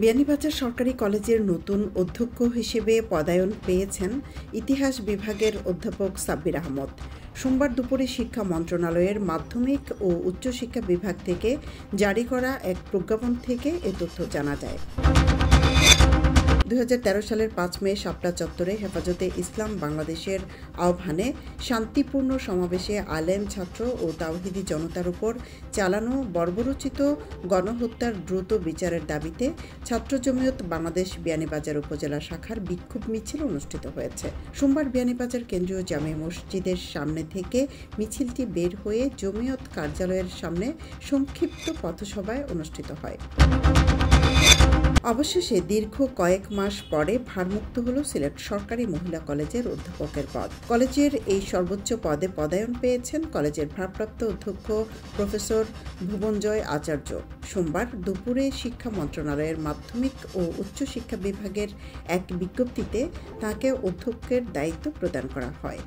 বিয়ানীবাজার সরকারি কলেজের নতুন অধ্যক্ষ হিসেবে পদায়ন পেয়েছেন ইতিহাস বিভাগের অধ্যাপক সাব্বির আহমদ। সোমবার দুপুরে শিক্ষা মন্ত্রণালয়ের মাধ্যমিক ও উচ্চশিক্ষা বিভাগ থেকে জারি করা এক প্রজ্ঞাপন থেকে এ তথ্য জানা যায়। 2013 সালের 5 মে শাপলা চত্বরে হেফাজতে ইসলাম বাংলাদেশের আহ্বানে শান্তিপূর্ণ সমাবেশে আলেম, ছাত্র ও তাওহিদি জনতার উপর চালানো বর্বরোচিত গণহত্যার দ্রুত বিচারের দাবিতে ছাত্র জমিয়ত বাংলাদেশ বিয়ানীবাজার উপজেলা শাখার বিক্ষোভ মিছিল অনুষ্ঠিত হয়েছে। সোমবার বিয়ানীবাজার কেন্দ্রীয় জামে মসজিদের সামনে থেকে মিছিলটি বের হয়ে জমিয়ত কার্যালয়ের সামনে সংক্ষিপ্ত পথসভায় অনুষ্ঠিত হয়। অবশেষে দীর্ঘ কয়েক মাস পরে ভারমুক্ত হল সিলেট সরকারি মহিলা কলেজের অধ্যাপকের পদ। কলেজের এই সর্বোচ্চ পদে পদায়ন পেয়েছেন কলেজের ভারপ্রাপ্ত অধ্যক্ষ প্রফেসর ভুবনজয় আচার্য। সোমবার দুপুরে শিক্ষা মন্ত্রণালয়ের মাধ্যমিক ও উচ্চশিক্ষা বিভাগের এক বিজ্ঞপ্তিতে তাঁকে অধ্যক্ষের দায়িত্ব প্রদান করা হয়।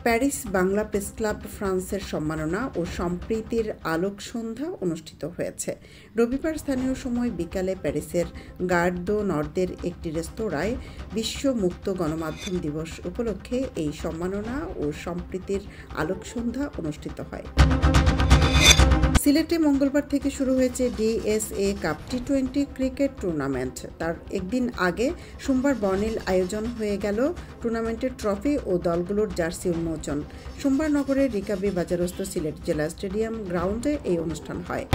প্যারিস বাংলা প্রেস ক্লাব ফ্রান্সের সম্মাননা ও সম্প্রীতির আলোক সন্ধ্যা অনুষ্ঠিত হয়েছে। রবিবার স্থানীয় সময় বিকালে প্যারিসের গার দো নর্দের একটি রেস্তোরাঁয় বিশ্ব মুক্ত গণমাধ্যম দিবস উপলক্ষে এই সম্মাননা ও সম্প্রীতির আলোক সন্ধ্যা অনুষ্ঠিত হয়। সিলেটে মঙ্গলবার থেকে শুরু হয়েছে ডিএসএ কাপ টি-20 ক্রিকেট টুর্নামেন্ট। তার একদিন আগে সোমবার বর্ণিল আয়োজন হয়ে গেল টুর্নামেন্টের ট্রফি ও দলগুলোর জার্সি উন্মোচন। সোমবার নগরের রিকাবি বাজারস্থ সিলেট জেলা স্টেডিয়াম গ্রাউন্ডে এই অনুষ্ঠান হয়।